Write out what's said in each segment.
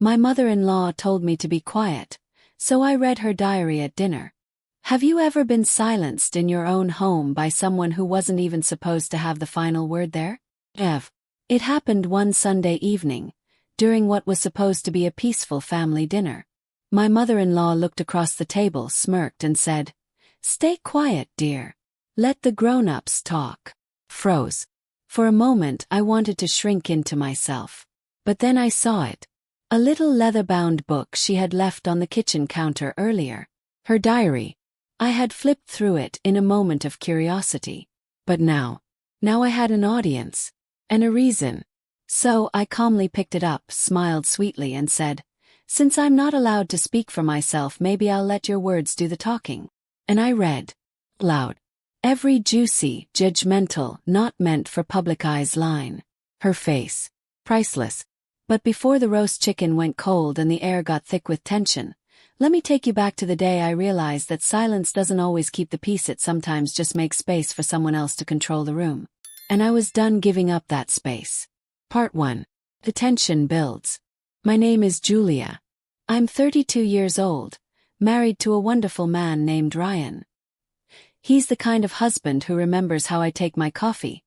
My mother-in-law told me to be quiet, so I read her diary at dinner. Have you ever been silenced in your own home by someone who wasn't even supposed to have the final word there? Ev. It happened one Sunday evening, during what was supposed to be a peaceful family dinner. My mother-in-law looked across the table, smirked, and said, "Stay quiet, dear. Let the grown-ups talk." Froze. For a moment I wanted to shrink into myself. But then I saw it. A little leather-bound book she had left on the kitchen counter earlier. Her diary. I had flipped through it in a moment of curiosity. But now I had an audience. And a reason. So I calmly picked it up, smiled sweetly, and said, "Since I'm not allowed to speak for myself, maybe I'll let your words do the talking." And I read. Loud. Every juicy, judgmental, not meant for public eyes line. Her face. Priceless. But before the roast chicken went cold and the air got thick with tension, let me take you back to the day I realized that silence doesn't always keep the peace, it sometimes just makes space for someone else to control the room. And I was done giving up that space. Part 1. The tension builds. My name is Julia. I'm 32 years old, married to a wonderful man named Ryan. He's the kind of husband who remembers how I take my coffee,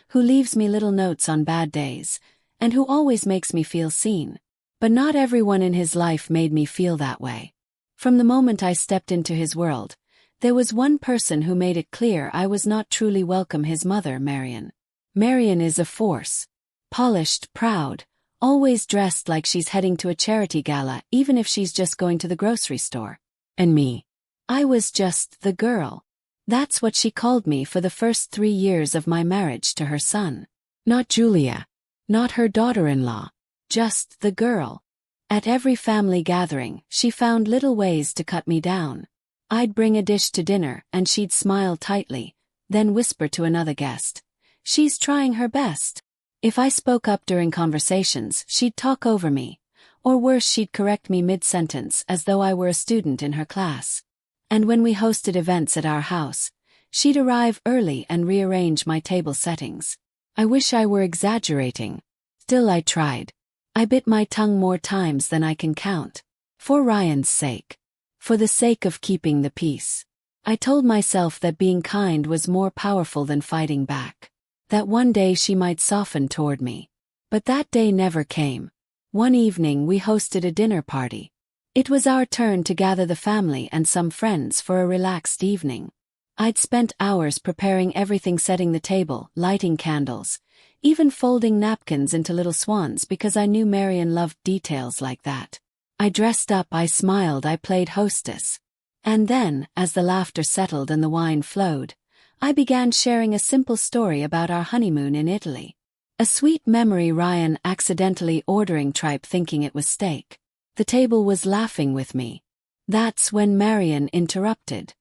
who leaves me little notes on bad days, and who always makes me feel seen. But not everyone in his life made me feel that way. From the moment I stepped into his world, there was one person who made it clear I was not truly welcome: his mother, Marion. Marion is a force. Polished, proud, always dressed like she's heading to a charity gala, even if she's just going to the grocery store. And me. I was just the girl. That's what she called me for the first 3 years of my marriage to her son. Not Julia. Not her daughter-in-law. Just the girl. At every family gathering, she found little ways to cut me down. I'd bring a dish to dinner and she'd smile tightly, then whisper to another guest, "She's trying her best." If I spoke up during conversations, she'd talk over me, or worse, she'd correct me mid-sentence as though I were a student in her class. And when we hosted events at our house, she'd arrive early and rearrange my table settings. I wish I were exaggerating. Still, I tried. I bit my tongue more times than I can count. For Ryan's sake. For the sake of keeping the peace. I told myself that being kind was more powerful than fighting back. That one day she might soften toward me. But that day never came. One evening we hosted a dinner party. It was our turn to gather the family and some friends for a relaxed evening. I'd spent hours preparing everything, setting the table, lighting candles, even folding napkins into little swans because I knew Marion loved details like that. I dressed up, I smiled, I played hostess. And then, as the laughter settled and the wine flowed, I began sharing a simple story about our honeymoon in Italy. A sweet memory, Ryan accidentally ordering tripe thinking it was steak. The table was laughing with me. That's when Marion interrupted.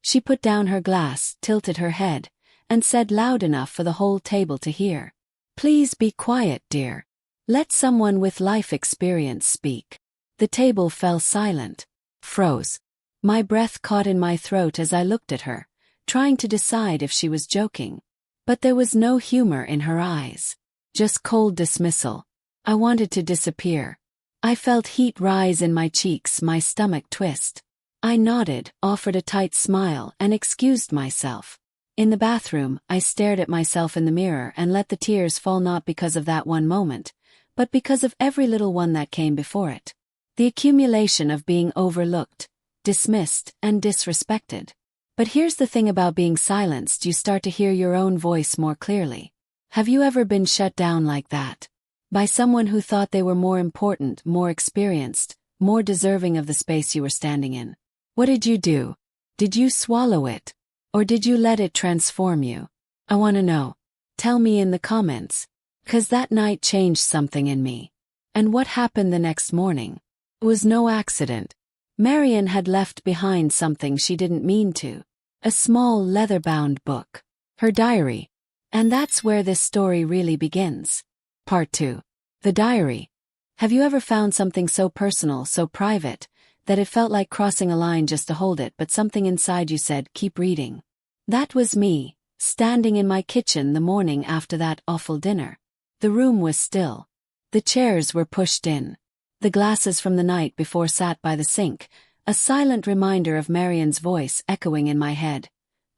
She put down her glass, tilted her head, and said loud enough for the whole table to hear, "Please be quiet, dear. Let someone with life experience speak." The table fell silent. Froze. My breath caught in my throat as I looked at her, trying to decide if she was joking. But there was no humor in her eyes. Just cold dismissal. I wanted to disappear. I felt heat rise in my cheeks, my stomach twist. I nodded, offered a tight smile, and excused myself. In the bathroom, I stared at myself in the mirror and let the tears fall, not because of that one moment, but because of every little one that came before it. The accumulation of being overlooked, dismissed, and disrespected. But here's the thing about being silenced: you start to hear your own voice more clearly. Have you ever been shut down like that? By someone who thought they were more important, more experienced, more deserving of the space you were standing in? What did you do? Did you swallow it? Or did you let it transform you? I want to know. Tell me in the comments. 'Cause that night changed something in me. And what happened the next morning? It was no accident. Marion had left behind something she didn't mean to. A small leather-bound book. Her diary. And that's where this story really begins. Part 2. The diary. Have you ever found something so personal, so private, that it felt like crossing a line just to hold it, but something inside you said, "Keep reading"? That was me, standing in my kitchen the morning after that awful dinner. The room was still. The chairs were pushed in. The glasses from the night before sat by the sink, a silent reminder of Marian's voice echoing in my head.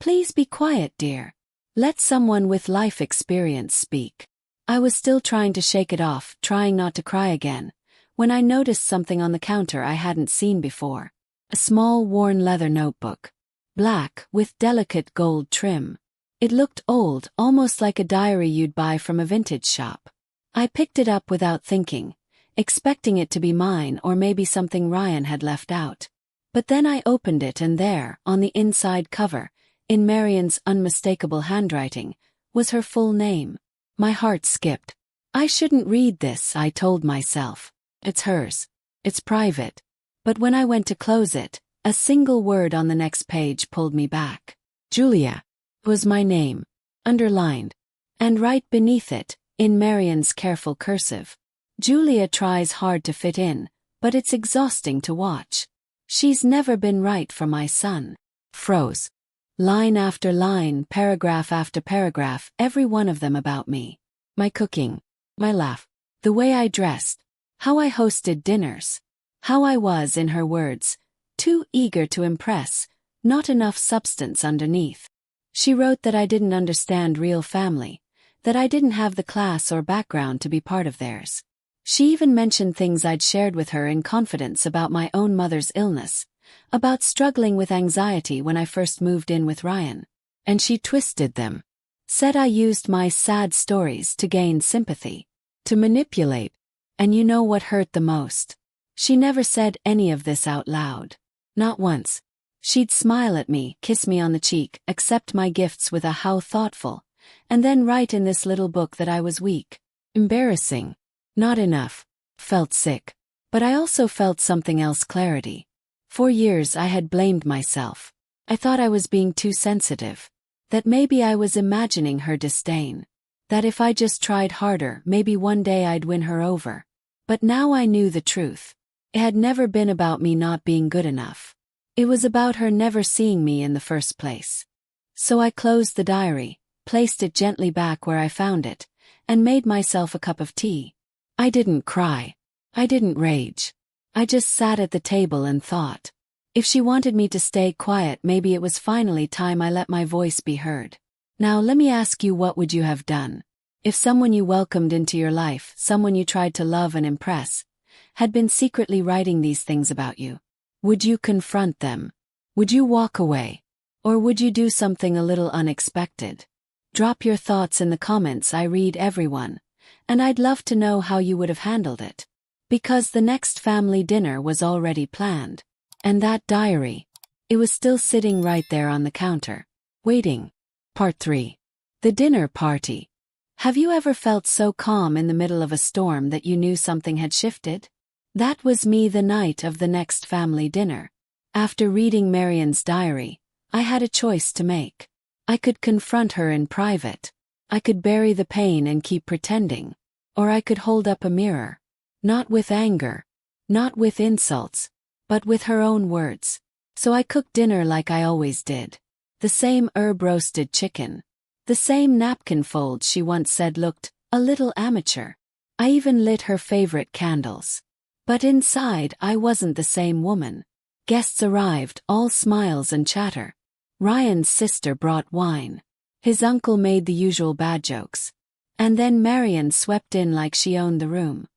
Please be quiet, dear. Let someone with life experience speak. I was still trying to shake it off, trying not to cry again, when I noticed something on the counter I hadn't seen before. A small worn leather notebook. Black, with delicate gold trim. It looked old, almost like a diary you'd buy from a vintage shop. I picked it up without thinking, expecting it to be mine or maybe something Ryan had left out. But then I opened it and there, on the inside cover, in Marian's unmistakable handwriting, was her full name. My heart skipped. I shouldn't read this, I told myself. It's hers. It's private. But when I went to close it, a single word on the next page pulled me back. Julia was my name, underlined. And right beneath it, in Marian's careful cursive. Julia tries hard to fit in, but it's exhausting to watch. She's never been right for my son. Froze. Line after line, paragraph after paragraph, every one of them about me. My cooking, my laugh, the way I dressed, how I hosted dinners, how I was, in her words, too eager to impress, not enough substance underneath. She wrote that I didn't understand real family, that I didn't have the class or background to be part of theirs. She even mentioned things I'd shared with her in confidence about my own mother's illness, about struggling with anxiety when I first moved in with Ryan. And she twisted them. Said I used my sad stories to gain sympathy, to manipulate. And you know what hurt the most? She never said any of this out loud. Not once. She'd smile at me, kiss me on the cheek, accept my gifts with a "how thoughtful," and then write in this little book that I was weak. Embarrassing. Not enough. Felt sick. But I also felt something else: clarity. For years I had blamed myself. I thought I was being too sensitive. That maybe I was imagining her disdain. That if I just tried harder, maybe one day I'd win her over. But now I knew the truth. It had never been about me not being good enough. It was about her never seeing me in the first place. So I closed the diary, placed it gently back where I found it, and made myself a cup of tea. I didn't cry. I didn't rage. I just sat at the table and thought. If she wanted me to stay quiet, maybe it was finally time I let my voice be heard. Now let me ask you, what would you have done? If someone you welcomed into your life, someone you tried to love and impress, had been secretly writing these things about you? Would you confront them? Would you walk away? Or would you do something a little unexpected? Drop your thoughts in the comments. I read everyone, and I'd love to know how you would have handled it. Because the next family dinner was already planned. And that diary, it was still sitting right there on the counter, waiting. Part 3. The dinner party. Have you ever felt so calm in the middle of a storm that you knew something had shifted? That was me the night of the next family dinner. After reading Marian's diary, I had a choice to make. I could confront her in private. I could bury the pain and keep pretending. Or I could hold up a mirror. Not with anger. Not with insults. But with her own words. So I cooked dinner like I always did. The same herb-roasted chicken. The same napkin folds she once said looked a little amateur. I even lit her favorite candles. But inside I wasn't the same woman. Guests arrived, all smiles and chatter. Ryan's sister brought wine. His uncle made the usual bad jokes. And then Marian swept in like she owned the room.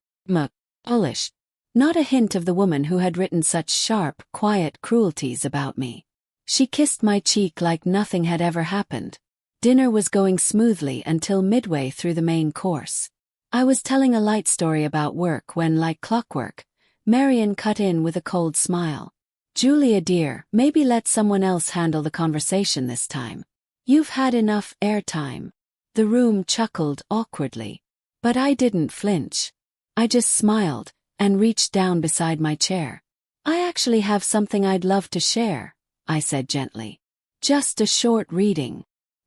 Bullish. Not a hint of the woman who had written such sharp, quiet cruelties about me. She kissed my cheek like nothing had ever happened. Dinner was going smoothly until midway through the main course. I was telling a light story about work when, like clockwork, Marian cut in with a cold smile. Julia dear, maybe let someone else handle the conversation this time. You've had enough airtime. The room chuckled awkwardly. But I didn't flinch. I just smiled and reached down beside my chair. I actually have something I'd love to share, I said gently. Just a short reading.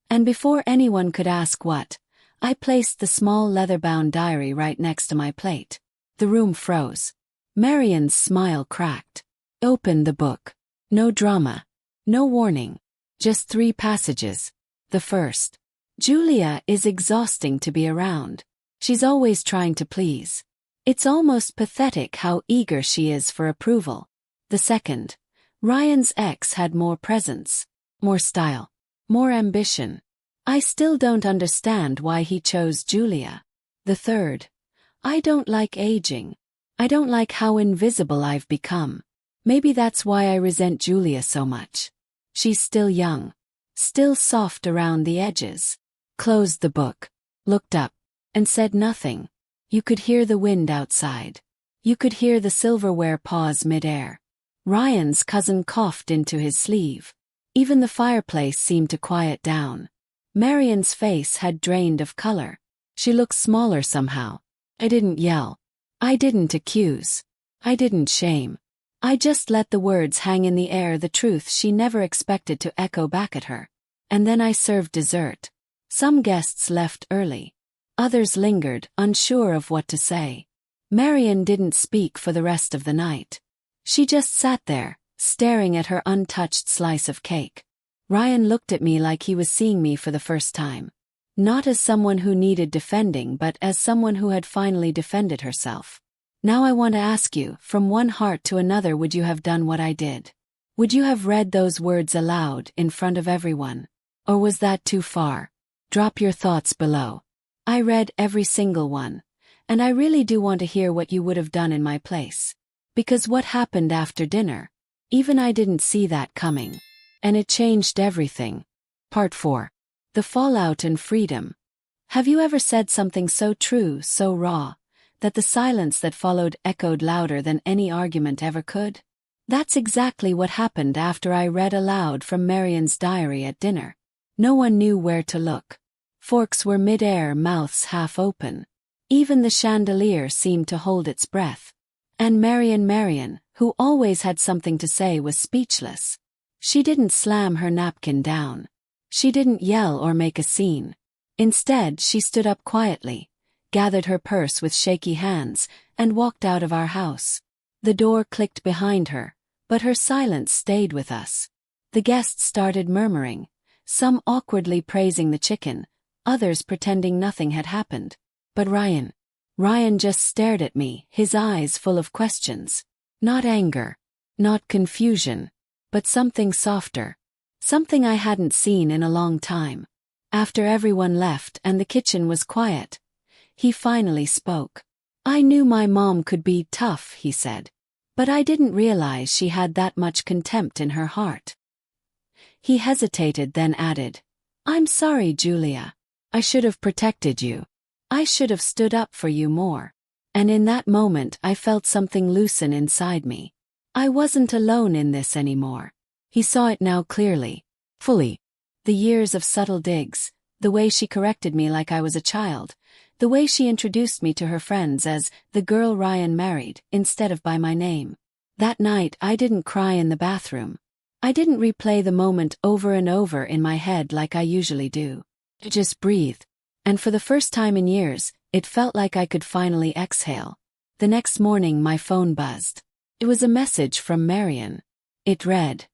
And before anyone could ask what, I placed the small leather-bound diary right next to my plate. The room froze. Marian's smile cracked. Open the book. No drama. No warning. Just 3 passages. The first. Julia is exhausting to be around. She's always trying to please. It's almost pathetic how eager she is for approval. The second, Ryan's ex had more presence, more style, more ambition. I still don't understand why he chose Julia. The third, I don't like aging. I don't like how invisible I've become. Maybe that's why I resent Julia so much. She's still young, still soft around the edges. Closed the book, looked up, and said nothing. You could hear the wind outside. You could hear the silverware pause mid-air. Ryan's cousin coughed into his sleeve. Even the fireplace seemed to quiet down. Marian's face had drained of color. She looked smaller somehow. I didn't yell. I didn't accuse. I didn't shame. I just let the words hang in the air, the truth she never expected to echo back at her. And then I served dessert. Some guests left early. Others lingered, unsure of what to say. Marian didn't speak for the rest of the night. She just sat there, staring at her untouched slice of cake. Ryan looked at me like he was seeing me for the first time. Not as someone who needed defending, but as someone who had finally defended herself. Now I want to ask you, from one heart to another, would you have done what I did? Would you have read those words aloud in front of everyone? Or was that too far? Drop your thoughts below. I read every single one, and I really do want to hear what you would have done in my place. Because what happened after dinner, even I didn't see that coming. And it changed everything. Part 4. The fallout and freedom. Have you ever said something so true, so raw, that the silence that followed echoed louder than any argument ever could? That's exactly what happened after I read aloud from Marian's diary at dinner. No one knew where to look. Forks were mid-air, mouths half open. Even the chandelier seemed to hold its breath. And Marian, who always had something to say, was speechless. She didn't slam her napkin down. She didn't yell or make a scene. Instead, she stood up quietly, gathered her purse with shaky hands, and walked out of our house. The door clicked behind her, but her silence stayed with us. The guests started murmuring, some awkwardly praising the chicken, others pretending nothing had happened. But Ryan just stared at me, his eyes full of questions. Not anger, not confusion, but something softer. Something I hadn't seen in a long time. After everyone left and the kitchen was quiet, he finally spoke. I knew my mom could be tough, he said. But I didn't realize she had that much contempt in her heart. He hesitated, then added, I'm sorry, Julia. I should have protected you. I should have stood up for you more. And in that moment I felt something loosen inside me. I wasn't alone in this anymore. He saw it now clearly, fully. The years of subtle digs, the way she corrected me like I was a child, the way she introduced me to her friends as the girl Ryan married, instead of by my name. That night I didn't cry in the bathroom. I didn't replay the moment over and over in my head like I usually do. I just breathed. And for the first time in years, it felt like I could finally exhale. The next morning my phone buzzed. It was a message from Marian. It read,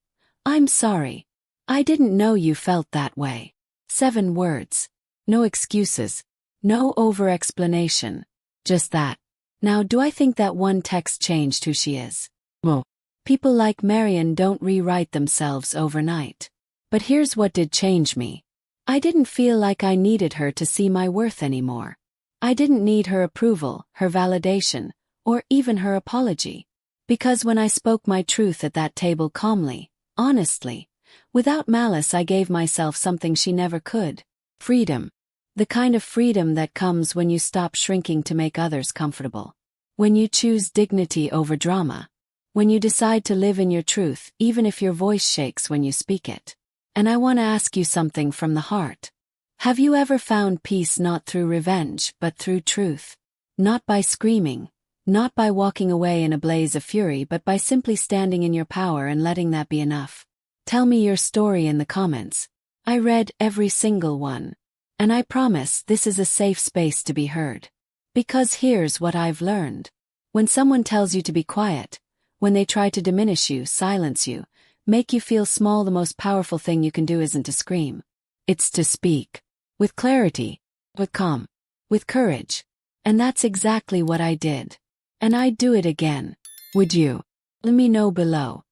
I'm sorry. I didn't know you felt that way. 7 words. No excuses. No over-explanation. Just that. Now, do I think that one text changed who she is? Well, people like Marian don't rewrite themselves overnight. But here's what did change me. I didn't feel like I needed her to see my worth anymore. I didn't need her approval, her validation, or even her apology. Because when I spoke my truth at that table calmly, honestly, without malice, I gave myself something she never could. Freedom. The kind of freedom that comes when you stop shrinking to make others comfortable. When you choose dignity over drama. When you decide to live in your truth, even if your voice shakes when you speak it. And I want to ask you something from the heart. Have you ever found peace not through revenge, but through truth? Not by screaming, not by walking away in a blaze of fury, but by simply standing in your power and letting that be enough. Tell me your story in the comments. I read every single one. And I promise this is a safe space to be heard. Because here's what I've learned. When someone tells you to be quiet, when they try to diminish you, silence you, make you feel small, the most powerful thing you can do isn't to scream. It's to speak. With clarity, with calm, with courage. And that's exactly what I did. And I'd do it again. Would you? Let me know below.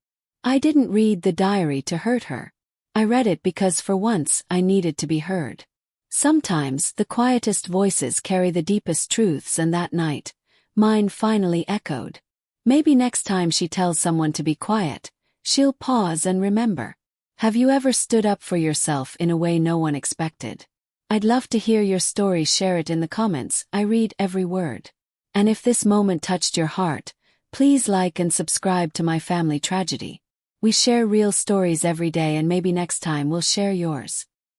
I didn't read the diary to hurt her. I read it because for once I needed to be heard. Sometimes the quietest voices carry the deepest truths, and that night, mine finally echoed. Maybe next time she tells someone to be quiet, she'll pause and remember. Have you ever stood up for yourself in a way no one expected? I'd love to hear your story. Share it in the comments. I read every word. And if this moment touched your heart, please like and subscribe to My Family Tragedy. We share real stories every day, and maybe next time we'll share yours.